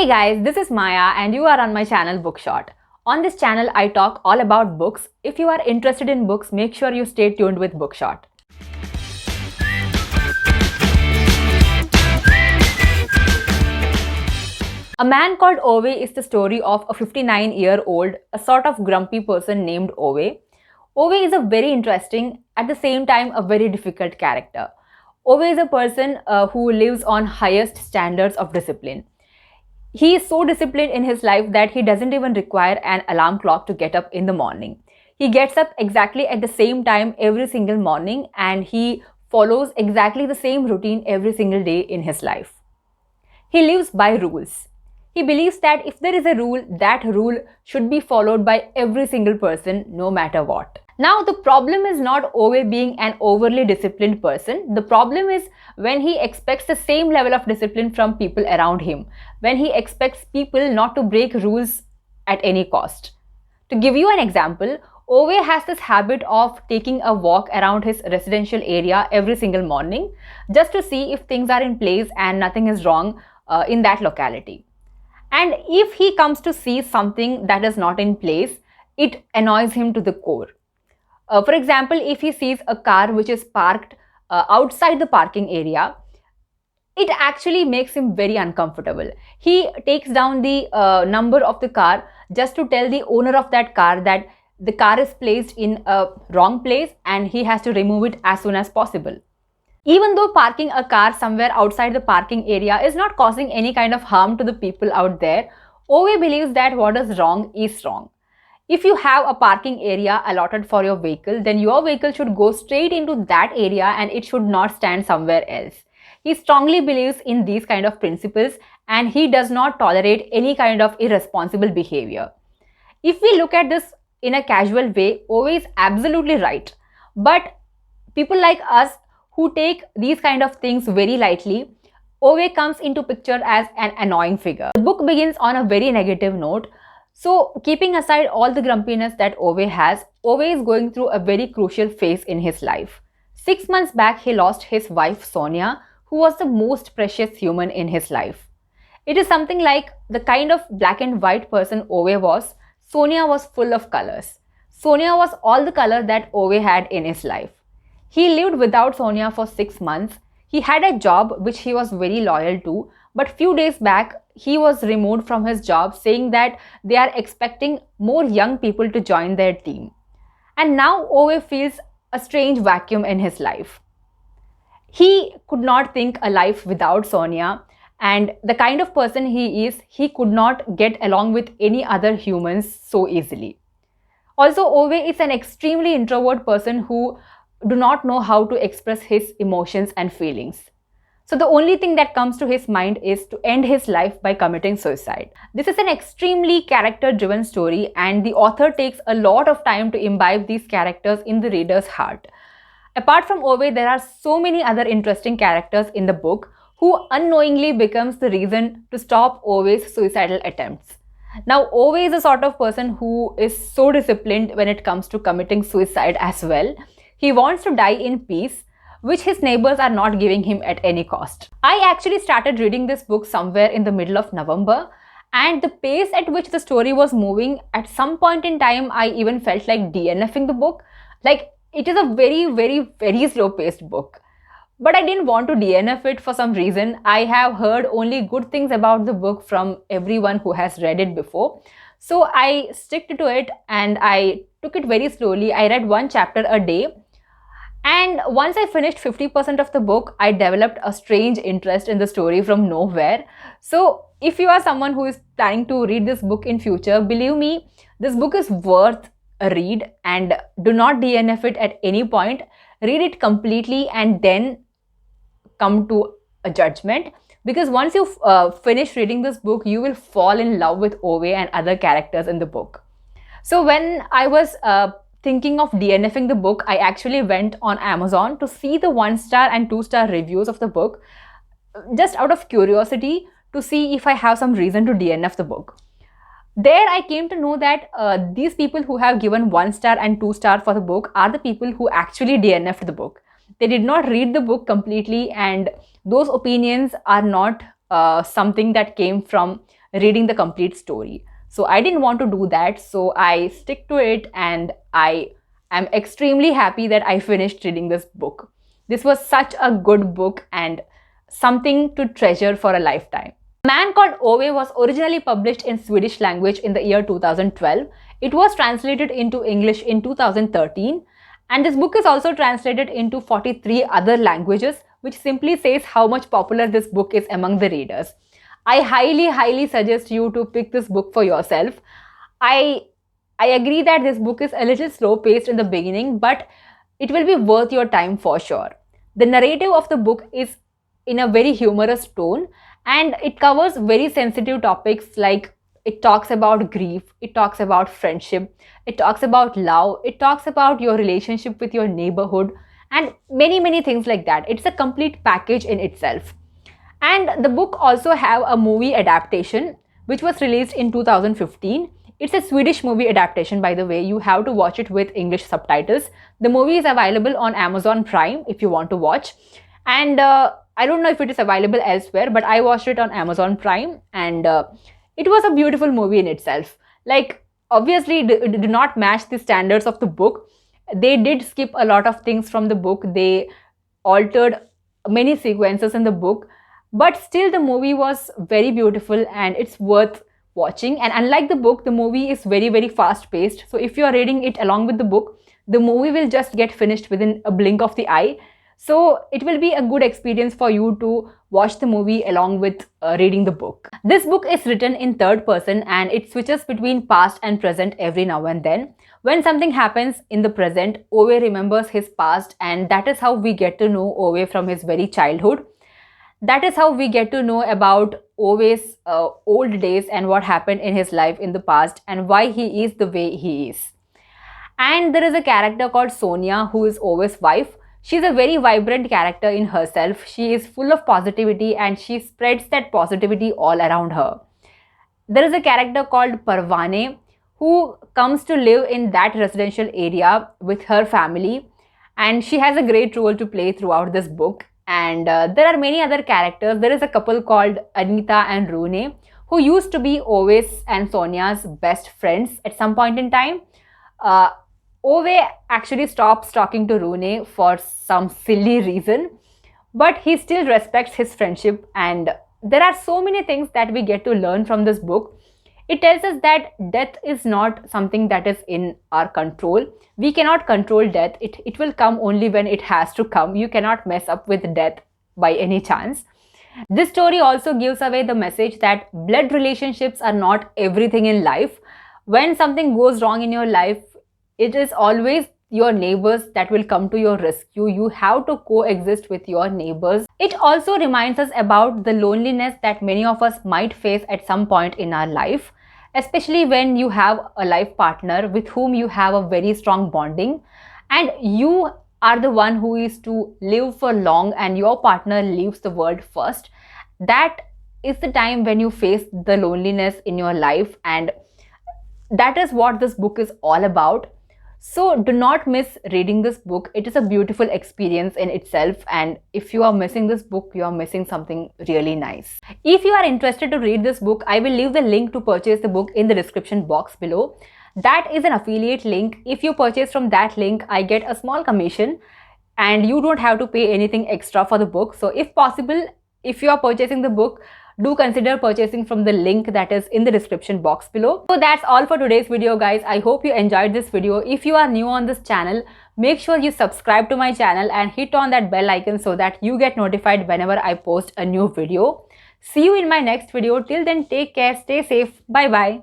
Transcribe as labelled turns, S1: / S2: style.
S1: Hey guys, this is Maya and you are on my channel Bookshot. On this channel, I talk all about books. If you are interested in books, make sure you stay tuned with Bookshot. A Man Called Ove is the story of a 59-year-old, a sort of grumpy person named Ove. Ove is a very interesting, at the same time a very difficult character. Ove is a person who lives on highest standards of discipline. He is so disciplined in his life that he doesn't even require an alarm clock to get up in the morning. He gets up exactly at the same time every single morning and he follows exactly the same routine every single day in his life. He lives by rules. He believes that if there is a rule, that rule should be followed by every single person, no matter what. Now, the problem is not Ove being an overly disciplined person. The problem is when he expects the same level of discipline from people around him, when he expects people not to break rules at any cost. To give you an example, Ove has this habit of taking a walk around his residential area every single morning just to see if things are in place and nothing is wrong in that locality. And if he comes to see something that is not in place, it annoys him to the core. For example, if he sees a car which is parked outside the parking area, it actually makes him very uncomfortable. He takes down the number of the car just to tell the owner of that car that the car is placed in a wrong place and he has to remove it as soon as possible. Even though parking a car somewhere outside the parking area is not causing any kind of harm to the people out there, Ove believes that what is wrong is wrong. If you have a parking area allotted for your vehicle, then your vehicle should go straight into that area and it should not stand somewhere else. He strongly believes in these kind of principles and he does not tolerate any kind of irresponsible behavior. If we look at this in a casual way, Ove is absolutely right. But people like us who take these kind of things very lightly, Ove comes into picture as an annoying figure. The book begins on a very negative note. So, keeping aside all the grumpiness that Ove has, Ove is going through a very crucial phase in his life. 6 months back, he lost his wife Sonia, who was the most precious human in his life. It is something like the kind of black and white person Ove was, Sonia was full of colors. Sonia was all the color that Ove had in his life. He lived without Sonia for 6 months. He had a job which he was very loyal to, but few days back, he was removed from his job saying that they are expecting more young people to join their team. And now Ove feels a strange vacuum in his life. He could not think a life without Sonia, and the kind of person he is, he could not get along with any other humans so easily. Also, Ove is an extremely introvert person who do not know how to express his emotions and feelings. So the only thing that comes to his mind is to end his life by committing suicide. This is an extremely character-driven story and the author takes a lot of time to imbibe these characters in the reader's heart. Apart from Ove, there are so many other interesting characters in the book who unknowingly becomes the reason to stop Ove's suicidal attempts. Now, Ove is a sort of person who is so disciplined when it comes to committing suicide as well. He wants to die in peace, which his neighbors are not giving him at any cost. I actually started reading this book somewhere in the middle of November, and the pace at which the story was moving, at some point in time, I even felt like DNFing the book. Like, it is a very, very, very slow-paced book. But I didn't want to DNF it for some reason. I have heard only good things about the book from everyone who has read it before. So I sticked to it and I took it very slowly. I read one chapter a day. And once I finished 50% of the book, I developed a strange interest in the story from nowhere. So if you are someone who is planning to read this book in future, believe me, this book is worth a read and do not DNF it at any point. Read it completely and then come to a judgment. Because once you finish reading this book, you will fall in love with Ove and other characters in the book. So when I was thinking of DNFing the book, I actually went on Amazon to see the 1-star and 2-star reviews of the book, just out of curiosity to see if I have some reason to DNF the book. There I came to know that these people who have given 1-star and 2-star for the book are the people who actually DNF'd the book. They did not read the book completely and those opinions are not something that came from reading the complete story. So I didn't want to do that, so I stick to it, and I am extremely happy that I finished reading this book. This was such a good book and something to treasure for a lifetime. Man Called Ove was originally published in Swedish language in the year 2012. It was translated into English in 2013, and this book is also translated into 43 other languages, which simply says how much popular this book is among the readers. I highly suggest you to pick this book for yourself. I agree that this book is a little slow paced in the beginning, but it will be worth your time for sure. The narrative of the book is in a very humorous tone, and it covers very sensitive topics, like it talks about grief, it talks about friendship, it talks about love, it talks about your relationship with your neighborhood, and many things like that. It's a complete package in itself. And the book also have a movie adaptation which was released in 2015. It's a Swedish movie adaptation, by the way. You have to watch it with English subtitles. The movie is available on Amazon Prime if you want to watch. And I don't know if it is available elsewhere, but I watched it on Amazon Prime, and it was a beautiful movie in itself. Like, obviously, it did not match the standards of the book. They did skip a lot of things from the book. They altered many sequences in the book, but still the movie was very beautiful and it's worth watching. And unlike the book, the movie is very fast paced. So if you are reading it along with the book, the movie will just get finished within a blink of the eye. So it will be a good experience for you to watch the movie along with reading the book. This book is written in third person, and it switches between past and present every now and then. When something happens in the present, Ove remembers his past, and that is how we get to know Ove from his very childhood. That is how we get to know about Ove's old days and what happened in his life in the past and why he is the way he is. And there is a character called Sonia, who is Ove's wife. She's a very vibrant character in herself. She is full of positivity and she spreads that positivity all around her. There is a character called Parvane, who comes to live in that residential area with her family, and she has a great role to play throughout this book. And there are many other characters. There is a couple called Anita and Rune, who used to be Ove's and Sonia's best friends at some point in time. Ove actually stops talking to Rune for some silly reason, but he still respects his friendship, and there are so many things that we get to learn from this book. It tells us that death is not something that is in our control. We cannot control death. It will come only when it has to come. You cannot mess up with death by any chance. This story also gives away the message that blood relationships are not everything in life. When something goes wrong in your life, it is always your neighbors that will come to your rescue. You have to coexist with your neighbors. It also reminds us about the loneliness that many of us might face at some point in our life, especially when you have a life partner with whom you have a very strong bonding, and you are the one who is to live for long and your partner leaves the world first. That is the time when you face the loneliness in your life, and that is what this book is all about. So do not miss reading this book. It is a beautiful experience in itself, and if you are missing this book, you are missing something really nice. If you are interested to read this book, I will leave the link to purchase the book in the description box below. That is an affiliate link. If you purchase from that link, I get a small commission and you don't have to pay anything extra for the book. So if possible, if you are purchasing the book, do consider purchasing from the link that is in the description box below. So that's all for today's video, guys. I hope you enjoyed this video. If you are new on this channel, make sure you subscribe to my channel and hit on that bell icon so that you get notified whenever I post a new video. See you in my next video. Till then, take care, stay safe. Bye bye.